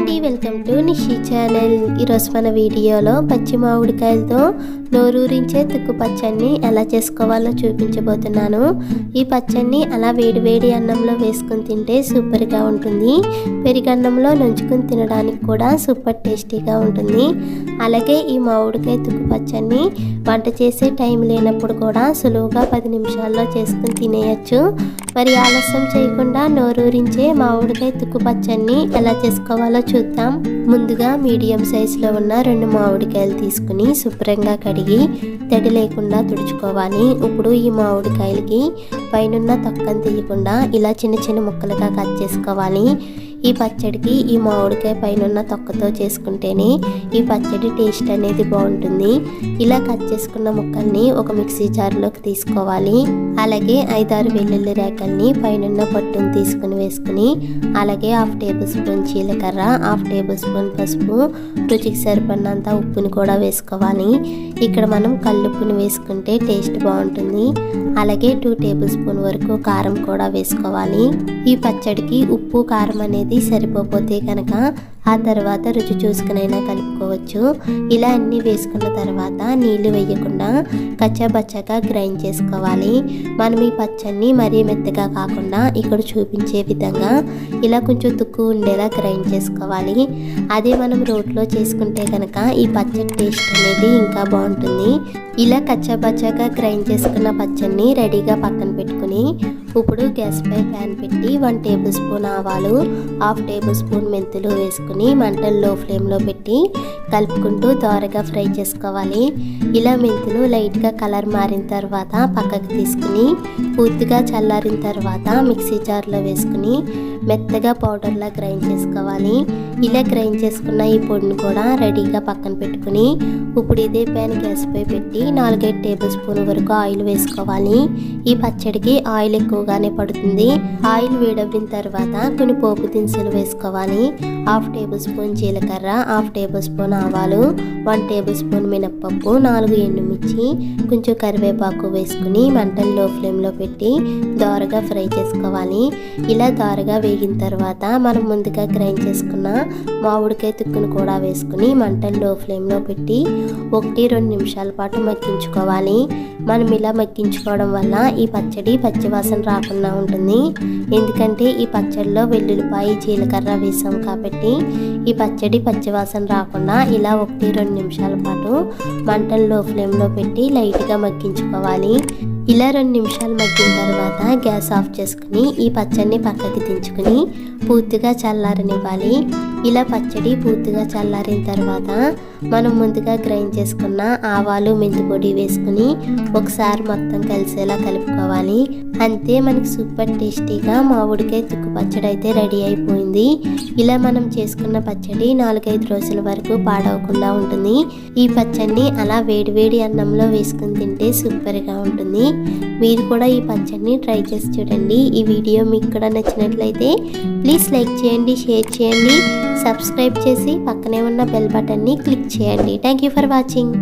అండి, welcome to Nishi channel. ఈరోజు మన వీడియోలో పచ్చి మామిడికాయలతో నోరూరించే తుక్కు పచ్చడిని ఎలా చేసుకోవాలో చూపించబోతున్నాను. ఈ పచ్చడిని అలా వేడి అన్నంలో వేసుకుని తింటే సూపర్గా ఉంటుంది. పెరుగన్నంలో నంచుకుని తినడానికి కూడా సూపర్ టేస్టీగా ఉంటుంది. అలాగే ఈ మామిడికాయ తుక్కు పచ్చడిని వంట చేసే టైం లేనప్పుడు కూడా సులువుగా 10 నిమిషాల్లో చేసుకుని తినేయచ్చు. మరి ఆలస్యం చేయకుండా నోరూరించే మామిడికాయ తుక్కు పచ్చడిని ఎలా చేసుకోవాలో చూద్దాం. ముందుగా మీడియం సైజులో ఉన్న 2 మామిడికాయలు తీసుకుని శుభ్రంగా కడిగి తడి లేకుండా తుడుచుకోవాలి. ఇప్పుడు ఈ మామిడికాయలకి పైనున్న తొక్కను తీయకుండా ఇలా చిన్న ముక్కలుగా కట్ చేసుకోవాలి. ఈ పచ్చడికి ఈ మామిడికాయ పైనున్న తొక్కతో చేసుకుంటేనే ఈ పచ్చడి టేస్ట్ అనేది బాగుంటుంది. ఇలా కట్ చేసుకున్న ముక్కల్ని ఒక మిక్సీ జార్లోకి తీసుకోవాలి. అలాగే 5-6 వెల్లుల్లి రేకల్ని పైనున్న పట్టును తీసుకుని వేసుకుని, అలాగే 1/2 టేబుల్ స్పూన్ జీలకర్ర, 1/2 టేబుల్ స్పూన్ పసుపు, రుచికి సరిపడినంత ఉప్పుని కూడా వేసుకోవాలి. ఇక్కడ మనం కల్లుప్పుని వేసుకుంటే టేస్ట్ బాగుంటుంది. అలాగే 2 టేబుల్ స్పూన్ వరకు కారం కూడా వేసుకోవాలి. ఈ పచ్చడికి ఉప్పు కారం అనేది సరిపోతే కనుక ఆ తర్వాత రుచి చూసుకునైనా కలుపుకోవచ్చు. ఇలా అన్నీ వేసుకున్న తర్వాత నీళ్లు వేయకుండా కచ్చాబచ్చాగా గ్రైండ్ చేసుకోవాలి. మనం ఈ పచ్చడిని మరీ మెత్తగా కాకుండా ఇక్కడ చూపించే విధంగా ఇలా కొంచెం తుక్కు ఉండేలా గ్రైండ్ చేసుకోవాలి. అదే మనం రోట్లో చేసుకుంటే కనుక ఈ పచ్చడి టేస్ట్ అనేది ఇంకా బాగుంటుంది. ఇలా కచ్చాబచ్చాగా గ్రైండ్ చేసుకున్న పచ్చడిని రెడీగా పక్కన పెట్టుకుని, ఇప్పుడు గ్యాస్ పై ప్యాన్ పెట్టి 1 టేబుల్ స్పూన్ ఆవాలు, 1/2 టేబుల్ స్పూన్ మెంతులు వేసుకుని మంటలు లో ఫ్లేమ్లో పెట్టి కలుపుకుంటూ దోరగా ఫ్రై చేసుకోవాలి. ఇలా మెంతులు లైట్గా కలర్ మారిన తర్వాత పక్కకు తీసుకుని పూర్తిగా చల్లారిన తర్వాత మిక్సీ జార్లో వేసుకుని మెత్తగా పౌడర్లా గ్రైండ్ చేసుకోవాలి. ఇలా గ్రైండ్ చేసుకున్న ఈ పొడిని కూడా రెడీగా పక్కన పెట్టుకుని, ఇప్పుడు ఇదే ప్యాన్ గ్యాస్ పై పెట్టి 4-5 టేబుల్ స్పూన్ వరకు ఆయిల్ వేసుకోవాలి. ఈ పచ్చడికి ఆయిల్ ఎక్కువగానే పడుతుంది. ఆయిల్ వేడవిన తర్వాత కొన్ని పోపు దినుసులు వేసుకోవాలి. 1/2 టేబుల్ స్పూన్ జీలకర్ర, 1/2 టేబుల్ స్పూన్ ఆవాలు, 1 టేబుల్ స్పూన్ మినప్పప్పు, 4 ఎండుమిర్చి, కొంచెం కరివేపాకు వేసుకుని మంటలు లో ఫ్లేమ్లో పెట్టి దోరగా ఫ్రై చేసుకోవాలి. ఇలా దోరగా వేగిన తర్వాత మనం ముందుగా గ్రైండ్ చేసుకున్న మామిడికాయ తుక్కును కూడా వేసుకుని మంటలు లో ఫ్లేమ్లో పెట్టి 1-2 నిమిషాల పాటు మగ్గించుకోవాలి. మనం ఇలా మగ్గించుకోవడం వల్ల ఈ పచ్చడి పచ్చివాసన రాకుండా ఉంటుంది. ఎందుకంటే ఈ పచ్చడిలో వెల్లుల్లిపాయ, జీలకర్ర వేసాం కాబట్టి ఈ పచ్చడి పచ్చివాసన రాకుండా ఇలా 1-2 నిమిషాల పాటు మంటలు లో ఫ్లేమ్లో పెట్టి లైట్గా మగ్గించుకోవాలి. ఇలా 2 నిమిషాలు మగ్గిన తర్వాత గ్యాస్ ఆఫ్ చేసుకుని ఈ పచ్చడిని పక్కకి దించుకుని పూర్తిగా చల్లారనివ్వాలి. ఇలా పచ్చడి పూర్తిగా చల్లారిన తర్వాత మనం ముందుగా గ్రైండ్ చేసుకున్న ఆవాలు, మెంతి పొడి వేసుకుని ఒకసారి మొత్తం కలిసేలా కలుపుకోవాలి. అంతే, మనకి సూపర్ టేస్టీగా మామిడికాయ తుక్కు పచ్చడి అయితే రెడీ అయిపోయింది. ఇలా మనం చేసుకున్న పచ్చడి 4-5 రోజుల వరకు పాడవకుండా ఉంటుంది. ఈ పచ్చడిని అలా వేడి అన్నంలో వేసుకుని తింటే సూపర్గా ఉంటుంది. మీరు కూడా ఈ పచ్చడిని ట్రై చేసి చూడండి. ఈ వీడియో మీకు కూడా నచ్చినట్లయితే ప్లీజ్ లైక్ చేయండి, షేర్ చేయండి, సబ్స్క్రైబ్ చేసి పక్కనే ఉన్న బెల్ బటన్ని క్లిక్ చేయండి. Thank you for watching.